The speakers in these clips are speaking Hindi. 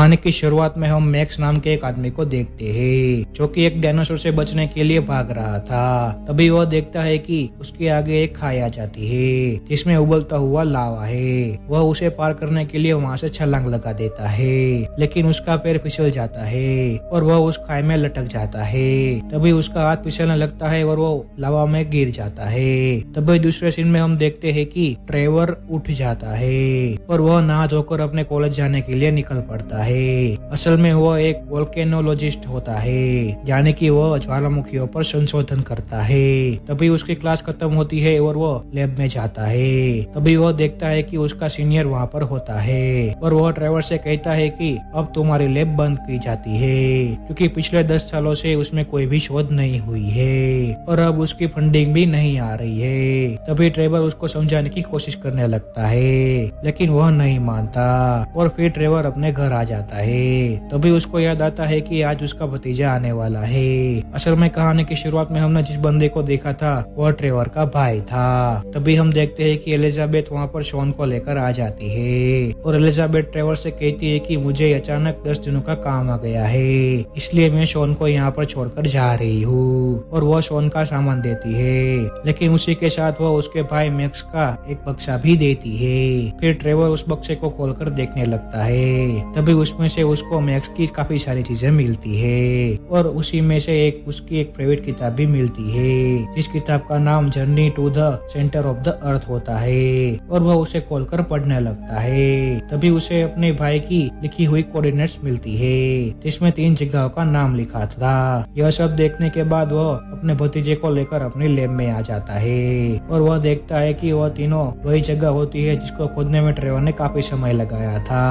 कहानी की शुरुआत में हम मैक्स नाम के एक आदमी को देखते हैं जो कि एक डायनासोर से बचने के लिए भाग रहा था। तभी वह देखता है कि उसके आगे एक खाई आ जाती है जिसमें उबलता हुआ लावा है। वह उसे पार करने के लिए वहां से छलांग लगा देता है, लेकिन उसका पैर फिसल जाता है और वह उस खाई में लटक जाता है। तभी उसका हाथ फिसलने लगता है और वो लावा में गिर जाता है। तभी दूसरे सीन में हम देखते हैं कि ट्रेवर उठ जाता है और वह नहा धोकर अपने कॉलेज जाने के लिए निकल पड़ता है। असल में वह एक वोल्केनोलॉजिस्ट होता है, यानी कि वह ज्वालामुखियों पर संशोधन करता है। तभी उसकी क्लास खत्म होती है और वह लैब में जाता है। तभी वह देखता है कि उसका सीनियर वहाँ पर होता है और वह ट्रेवर से कहता है कि अब तुम्हारी लैब बंद की जाती है क्योंकि पिछले 10 सालों से उसमें कोई भी शोध नहीं हुई है और अब उसकी फंडिंग भी नहीं आ रही है। तभी ट्रेवर उसको समझाने की कोशिश करने लगता है, लेकिन वह नहीं मानता और फिर ट्रेवर अपने घर आ जाता है। तभी उसको याद आता है कि आज उसका भतीजा आने वाला है। असल में कहानी की शुरुआत में हमने जिस बंदे को देखा था वह ट्रेवर का भाई था। तभी हम देखते हैं कि एलिजाबेथ वहाँ पर शॉन को लेकर आ जाती है और एलिजाबेथ ट्रेवर से कहती है कि मुझे अचानक 10 दिनों का काम आ गया है, इसलिए मैं शॉन को यहाँ पर छोड़कर जा रही हूँ। और वह शॉन का सामान देती है, लेकिन उसी के साथ वह उसके भाई मैक्स का एक बक्सा भी देती है। फिर ट्रेवर उस बक्से को खोलकर देखने लगता है। तभी उसमें से उसको मैक्स की काफी सारी चीजें मिलती है और उसी में से उसकी एक प्राइवेट किताब भी मिलती है जिस किताब का नाम journey to the centre of the earth होता है और वह उसे खोलकर पढ़ने लगता है। तभी उसे अपने भाई की लिखी हुई कोऑर्डिनेट्स मिलती है जिसमें 3 जगहों का नाम लिखा था। यह सब देखने के बाद वह अपने भतीजे को लेकर अपनी लैब में आ जाता है और वह देखता है कि वह तीनों वही जगह होती है जिसको खोदने में ट्रेवर ने काफी समय लगाया था।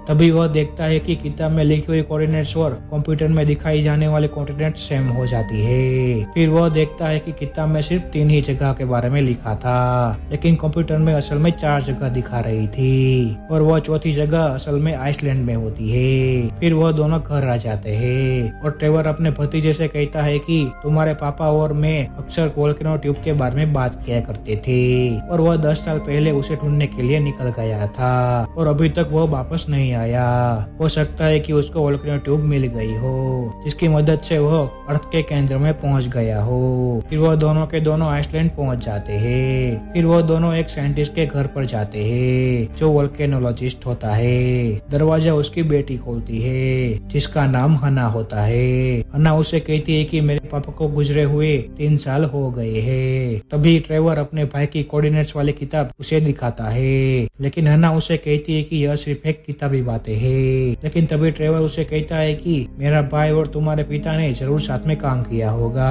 तभी वह देखता है कि किताब में लिखी हुई कोऑर्डिनेट्स और कंप्यूटर में दिखाई जाने वाले कोऑर्डिनेट्स सेम हो जाती है। फिर वह देखता है कि किताब में सिर्फ 3 ही जगह के बारे में लिखा था, लेकिन कंप्यूटर में असल में 4 जगह दिखा रही थी और वह चौथी जगह असल में आइसलैंड में होती है। फिर वह दोनों घर आ जाते हैं और ट्रेवर अपने भतीजे से कहता है कि तुम्हारे पापा और मैं अक्सर वोल्केनो ट्यूब के बारे में बात किया करते थे और वह 10 साल पहले उसे ढूंढने के लिए निकल गया था और अभी तक वह वापस नहीं आया। हो सकता है कि उसको वोल्केनो ट्यूब मिल गई हो जिसकी मदद से वह अर्थ के केंद्र में पहुंच गया हो। फिर वह दोनों के दोनों आइसलैंड पहुंच जाते हैं। फिर वह दोनों एक साइंटिस्ट के घर पर जाते हैं जो वोल्केनोलॉजिस्ट होता है। दरवाजा उसकी बेटी खोलती है जिसका नाम हना होता है। हना उसे कहती है कि मेरे पापा को गुजरे हुए 3 साल हो गए हैं। तभी ट्रेवर अपने भाई की कोऑर्डिनेट्स वाली किताब उसे दिखाता है, लेकिन हना उसे कहती है कि यह सिर्फ एक किताबी बातें है। लेकिन तभी ट्रेवर उसे कहता है कि मेरा भाई और तुम्हारे पिता ने जरूर साथ में काम किया होगा।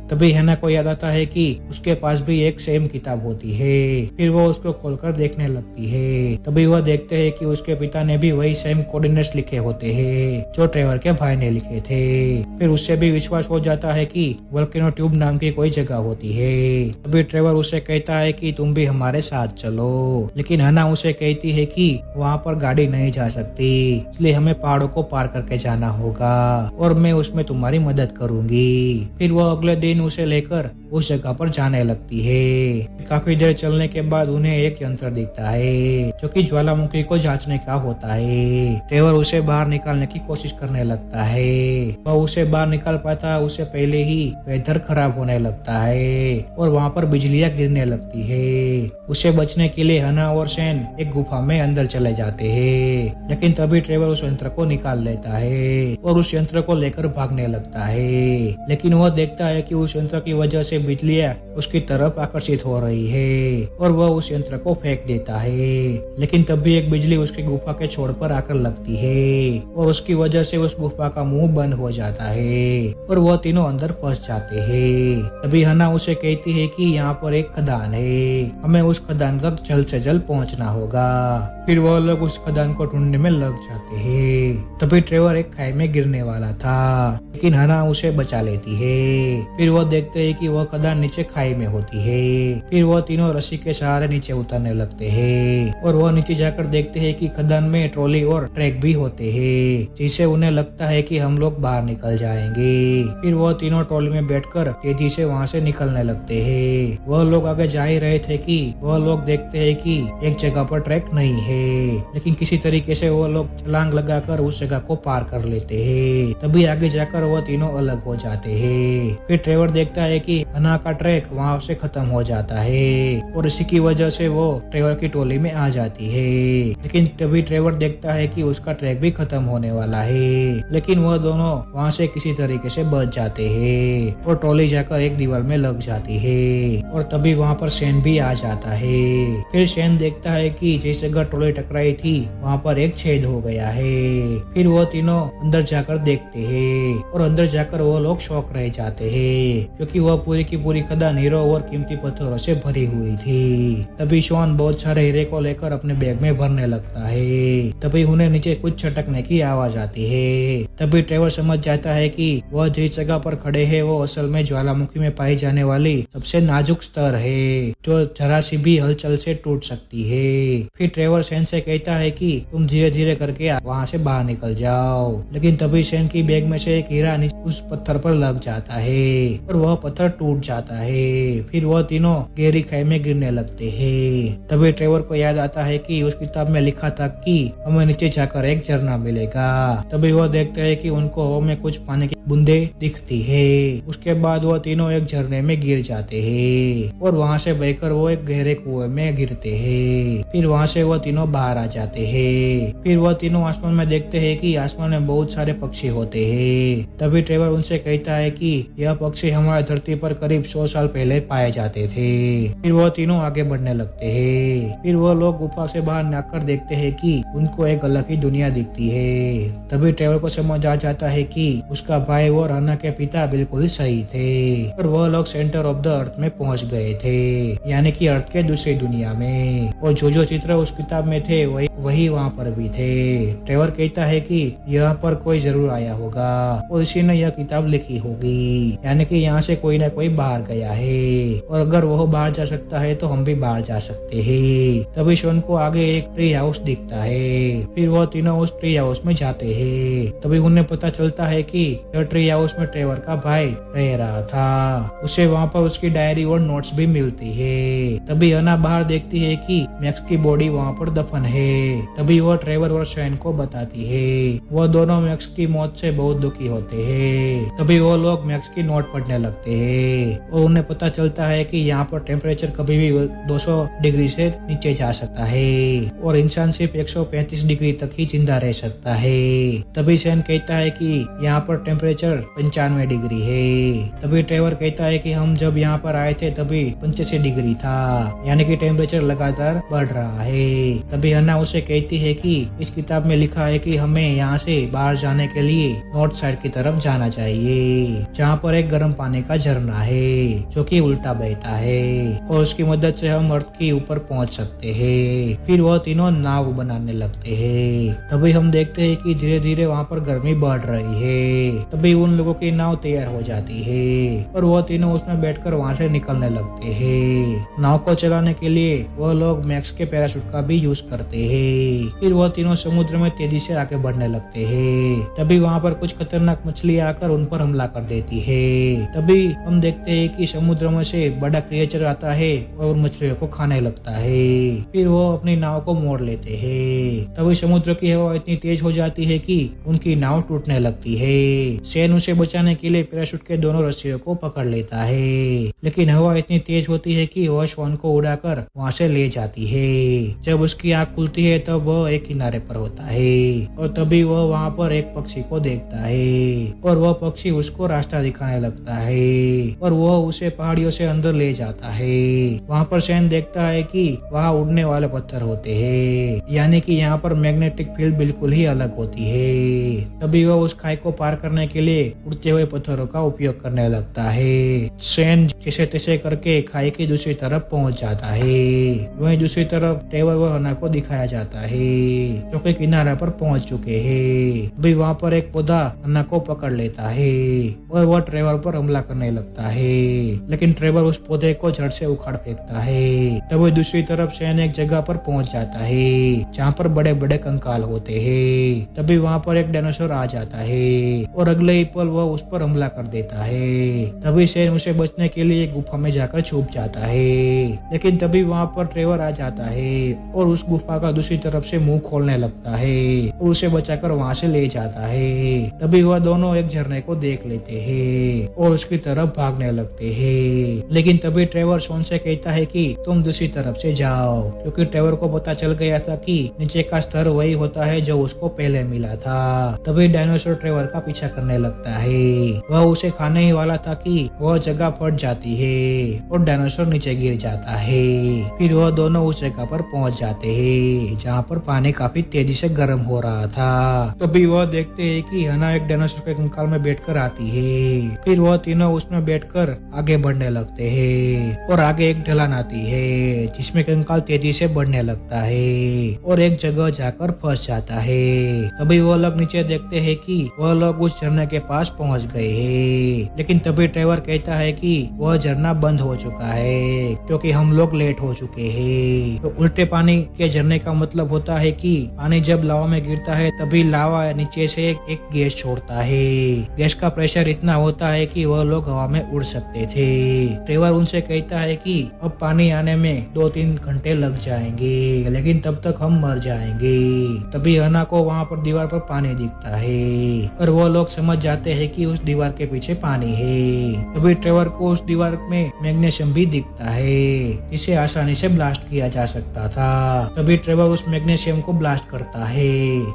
तभी हना को याद आता है कि उसके पास भी एक सेम किताब होती है। फिर वो उसको खोलकर देखने लगती है। तभी वह देखते है कि उसके पिता ने भी वही सेम कोऑर्डिनेट्स लिखे होते हैं जो ट्रेवर के भाई ने लिखे थे। फिर उससे भी विश्वास हो जाता है कि वोल्केनो ट्यूब नाम की कोई जगह होती है। तभी ट्रेवर उसे कहता है कि तुम भी हमारे साथ चलो, लेकिन हना उसे कहती है कि वहाँ पर गाड़ी नहीं जा सकती, इसलिए हमें पहाड़ों को पार करके जाना होगा और मैं उसमें तुम्हारी मदद करूंगी। फिर वो अगले दिन उसे लेकर उस जगह पर जाने लगती है। काफी देर चलने के बाद उन्हें एक यंत्र दिखता है जो कि ज्वालामुखी को जांचने का होता है। ट्रेवर उसे बाहर निकालने की कोशिश करने लगता है। वह उसे बाहर निकाल पाता उससे पहले ही वेदर खराब होने लगता है और वहाँ पर बिजलियां गिरने लगती है। उसे बचने के लिए हना और शैन एक गुफा में अंदर चले जाते हैं, लेकिन तभी ट्रेवर उस यंत्र को निकाल लेता है और उस यंत्र को लेकर भागने लगता है। लेकिन वह देखता है कि उस यंत्र की वजह से बिजलियां उसकी तरफ आकर्षित हो रही है और वह उस यंत्र को फेंक देता है। लेकिन तभी एक बिजली उसकी गुफा के छोर पर आकर लगती है और उसकी वजह से उस गुफा का मुंह बंद हो जाता है और वह तीनों अंदर फंस जाते हैं। तभी हना उसे कहती है कि यहाँ पर एक खदान है, हमें उस खदान तक जल्द से जल्द पहुँचना होगा। फिर वह लोग उस खदान को ढूंढने में लग जाते हैं। तभी ट्रेवर एक खाई में गिरने वाला था, लेकिन हना उसे बचा लेती है। फिर वह देखते है कि वह खदान नीचे खाई में होती है। फिर वह तीनों रस्सी के सहारे नीचे उतरने लगते हैं और वह नीचे जाकर देखते हैं कि खदान में ट्रॉली और ट्रैक भी होते हैं, जिससे उन्हें लगता है कि हम लोग बाहर निकल जाएंगे। फिर वह तीनों ट्रॉली में बैठकर तेजी से वहाँ से निकलने लगते हैं। वह लोग आगे जा ही रहे थे कि वह लोग देखते हैं कि एक जगह पर ट्रैक नहीं है, लेकिन किसी तरीके से वह लोग छलांग लगाकर उस जगह को पार कर लेते हैं। तभी आगे जाकर वह तीनों अलग हो जाते हैं। फिर ट्रेवर देखता है कि हना का ट्रैक वहाँ से खत्म हो जाता है और इसी की वजह से वो ट्रेवर की टोली में आ जाती है। लेकिन तभी ट्रेवर देखता है कि उसका ट्रैक भी खत्म होने वाला है, लेकिन वह दोनों वहाँ से किसी तरीके से बच जाते हैं और ट्रॉली जाकर एक दीवार में लग जाती है। और तभी वहाँ पर शेन भी आ जाता है। फिर शेन देखता है कि जिस जगह ट्रॉली टकराई थी वहाँ पर एक छेद हो गया है। फिर वो तीनों अंदर जाकर देखते हैं और अंदर जाकर वो लोग शॉक रह जाते हैं, क्योंकि वह पूरी की पूरी खदान हीरो और कीमती पत्थरों से भरी हुई थी। तभी शॉन बहुत सारे हीरे को लेकर अपने बैग में भरने लगता है। तभी उन्हें नीचे कुछ छटकने की आवाज आती है। तभी ट्रेवर समझ जाता है कि वह जिस जगह पर खड़े हैं वो असल में ज्वालामुखी में पाई जाने वाली सबसे नाजुक स्तर है, जो जरा सी भी हलचल से टूट सकती है। फिर ट्रेवर शेन से कहता है कि तुम धीरे धीरे करके वहाँ से बाहर निकल जाओ, लेकिन तभी शेन की बैग में से एक हीरा उस पत्थर पर लग जाता है और वह पत्थर टूट जाता है। फिर वह तीनों गहरी खाई में गिरने लगते हैं। तभी ट्रेवर को याद आता है कि उस किताब में लिखा था कि हमें नीचे जाकर एक झरना मिलेगा। तभी वह देखते हैं कि उनको हवा में कुछ पानी की बूंदे दिखती है। उसके बाद वह तीनों एक झरने में गिर जाते हैं और वहाँ से बहकर वो एक गहरे कुएं में गिरते हैं। फिर वहाँ से वह तीनों बाहर आ जाते हैं। फिर वह तीनों आसमान में देखते हैं कि आसमान में बहुत सारे पक्षी होते हैं। तभी ट्रेवर उनसे कहता है कि यह पक्षी हमारी धरती पर करीब 100 साल पहले पाए जाते थे। फिर वह तीनों आगे बढ़ने लगते हैं। फिर वह लोग गुफा से बाहर निकलकर देखते हैं कि उनको एक अलग ही दुनिया दिखती है। तभी ट्रेवर को समझ आ जाता है कि उसका भाई और हन्ना के पिता बिल्कुल सही थे और वह लोग सेंटर ऑफ द अर्थ में पहुंच गए थे, यानी कि अर्थ के दूसरी दुनिया में। और जो चित्र उस किताब में थे वही वहाँ पर भी थे। ट्रेवर कहता है कि यहाँ पर कोई जरूर आया होगा और इसी ने यह किताब लिखी होगी, यानी कि यहाँ से कोई ना कोई बाहर गया है और अगर वह बाहर जा सकता है तो हम भी बाहर जा सकते हैं। तभी शॉन को आगे एक ट्री हाउस दिखता है। फिर वह तीनों उस ट्री हाउस में जाते हैं। तभी उन्हें पता चलता है कि यह ट्री हाउस में ट्रेवर का भाई रह रहा था। उसे वहाँ पर उसकी डायरी और नोट्स भी मिलती है। तभी हना बाहर देखती है कि मैक्स की बॉडी वहाँ पर दफन है। तभी वह ट्रेवर और शेन को बताती है। वह दोनों मैक्स की मौत से बहुत दुखी होते हैं। तभी वो लोग मैक्स की नोट पढ़ने लगते हैं और उन्हें पता चलता है कि यहाँ पर टेम्परेचर कभी भी 200 डिग्री से नीचे जा सकता है और इंसान सिर्फ 135 डिग्री तक ही जिंदा रह सकता है। तभी शेन कहता है कि यहाँ पर टेम्परेचर 95 डिग्री है। तभी ट्रेवर कहता है कि हम जब यहाँ पर आए थे तभी 85 डिग्री था, यानी कि टेम्परेचर लगातार बढ़ रहा है। तभी हन्ना उसे कहती है कि इस किताब में लिखा है कि हमें यहाँ से बाहर जाने के लिए नॉर्थ साइड की तरफ जाना चाहिए, जहाँ पर एक गर्म पानी का झरना है जो कि उल्टा बहता है और उसकी मदद से हम अर्थ के ऊपर पहुँच सकते हैं। फिर वह तीनों नाव बनाने लगते हैं। तभी हम देखते हैं कि धीरे धीरे वहाँ पर गर्मी बढ़ रही है। तभी उन लोगों की नाव तैयार हो जाती है और वह तीनों उसमें बैठकर वहाँ से निकलने लगते हैं। नाव को चलाने के लिए वह लोग मैक्स के पैराशूट का भी यूज करते हैं। फिर वह तीनों समुद्र में तेजी से आगे बढ़ने लगते हैं। तभी वहाँ पर कुछ खतरनाक मछलियाँ आकर उन पर हमला कर देती है। तभी हम देखते हैं कि समुद्र में से बड़ा क्रिएचर आता है और मछलियों को खाने लगता है। फिर वो अपनी नाव को मोड़ लेते हैं। तभी समुद्र की हवा इतनी तेज हो जाती है कि उनकी नाव टूटने लगती है। शेन उसे बचाने के लिए पैराशूट के दोनों रस्सियों को पकड़ लेता है, लेकिन हवा इतनी तेज होती है कि वह शॉन को उड़ाकर वहाँ से ले जाती है। जब उसकी आँख खुलती है तब वह एक किनारे पर होता है और तभी वह वहाँ पर एक पक्षी को देखता है और वह पक्षी उसको रास्ता दिखाने लगता है और वह उसे पहाड़ियों से अंदर ले जाता है। वहाँ पर शेन देखता है कि वहाँ उड़ने वाले पत्थर होते हैं, यानी कि यहाँ पर मैग्नेटिक फील्ड बिल्कुल ही अलग होती है। तभी वह उस खाई को पार करने के लिए उड़ते हुए पत्थरों का उपयोग करने लगता है। शेन जैसे तैसे करके खाई की दूसरी तरफ पहुंच जाता है। वहीं दूसरी तरफ ट्रेवर व हना को दिखाया जाता है जो कि किनारे पर पहुंच चुके हैं। अभी वहाँ पर एक पौधा हना को पकड़ लेता है और वह ट्रेवर पर हमला करने लगता है, लेकिन ट्रेवर उस पौधे को जड़ से उखाड़ फेंकता है। तभी दूसरी तरफ शेन एक जगह पर पहुंच जाता है जहाँ पर बड़े बड़े कंकाल होते हैं। तभी वहाँ पर एक डायनासोर आ जाता है और अगले ही पल वह उस पर हमला कर देता है। तभी शेन उसे बचने के लिए गुफा में जाकर छुप जाता है, लेकिन तभी वहाँ पर ट्रेवर आ जाता है और उस गुफा का दूसरी तरफ से मुंह खोलने लगता है और उसे बचाकर वहाँ से ले जाता है। तभी वह दोनों एक झरने को देख लेते हैं और उसकी तरफ भागने लगते हैं, लेकिन तभी ट्रेवर शॉन से कहता है कि तुम दूसरी तरफ से जाओ, क्योंकि ट्रेवर को पता चल गया था कि नीचे का स्तर वही होता है जो उसको पहले मिला था। तभी डायनासोर ट्रेवर का पीछा करने लगता है। वह उसे खाने ही वाला था कि वह जगह फट जाती है और डायनासोर नीचे गिर जाता है। फिर वह दोनों उस जगह पर पहुंच जाते हैं जहाँ पर पानी काफी तेजी से गर्म हो रहा था। तभी वह देखते हैं कि हना एक डायनासोर के कंकाल में बैठकर आती है। फिर वह तीनों उसमें बैठकर आगे बढ़ने लगते हैं और आगे एक ढलान आती है जिसमें कंकाल तेजी से बढ़ने लगता है और एक जगह जाकर फंस जाता है। तभी वह लोग नीचे देखते हैं कि वह लोग उस झरने के पास पहुंच गए हैं, लेकिन तभी ट्रेवर कहता है कि वह झरना बंद हो चुका है क्योंकि हम लोग लेट हो चुके हैं। तो उल्टे पानी के झरने का मतलब होता है कि पानी जब लावा में गिरता है तभी लावा नीचे से एक गैस छोड़ता है। गैस का प्रेशर इतना होता है कि वह लोग हवा में उड़ सकते थे। ट्रेवर उनसे कहता है कि अब पानी आने में 2-3 घंटे लग जाएंगे, लेकिन तब तक हम मर जाएंगे। तभी हना को वहाँ पर दीवार पर पानी दिखता है और वो लोग समझ जाते हैं कि उस दीवार के पीछे पानी है। तभी ट्रेवर को उस दीवार में मैग्नीशियम भी दिखता है जिसे आसानी से ब्लास्ट किया जा सकता था। तभी ट्रेवर उस मैग्नीशियम को ब्लास्ट करता है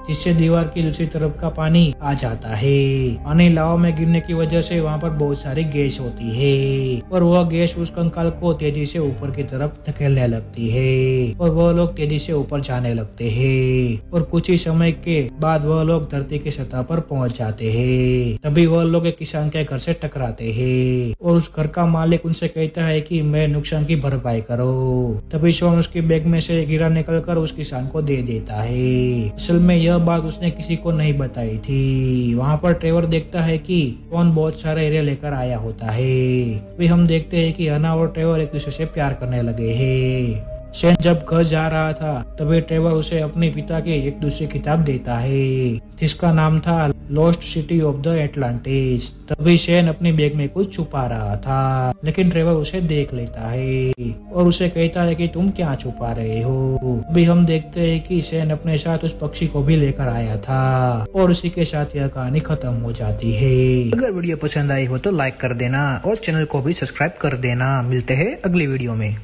जिससे दीवार की दूसरी तरफ का पानी आ जाता है। पानी लावा में गिरने की वजह से वहाँ पर बहुत सारी गैस होती है और वह गैस उस कंकाल को तेजी से ऊपर की तरफ धकेलने लगती है और वह लोग तेजी से ऊपर जाने लगते हैं और कुछ ही समय के बाद वह लोग धरती की सतह पर पहुंच जाते हैं। तभी वह लोग एक किसान के घर से टकराते हैं और उस घर का मालिक उनसे कहता है कि मैं नुकसान की भरपाई करो। तभी शॉन उसकी बैग में से हीरा निकलकर उस किसान को दे देता है। असल में यह बात उसने किसी को नहीं बताई थी। वहाँ पर ट्रेवर देखता है कि शॉन बहुत सारे हीरे लेकर आया होता है। फिर हम देखते हैं कि हना और ट्रेवर एक दूसरे से प्यार करने लगे हैं। शेन जब घर जा रहा था तभी ट्रेवर उसे अपने पिता की एक दूसरी किताब देता है जिसका नाम था lost city of the Atlantis. तभी शेन अपनी बैग में कुछ छुपा रहा था, लेकिन ट्रेवर उसे देख लेता है और उसे कहता है कि तुम क्या छुपा रहे हो। अभी हम देखते हैं कि शेन अपने साथ उस पक्षी को भी लेकर आया था और उसी के साथ यह कहानी खत्म हो जाती है। अगर वीडियो पसंद आई हो तो लाइक कर देना और चैनल को भी सब्सक्राइब कर देना। मिलते हैं अगली वीडियो में।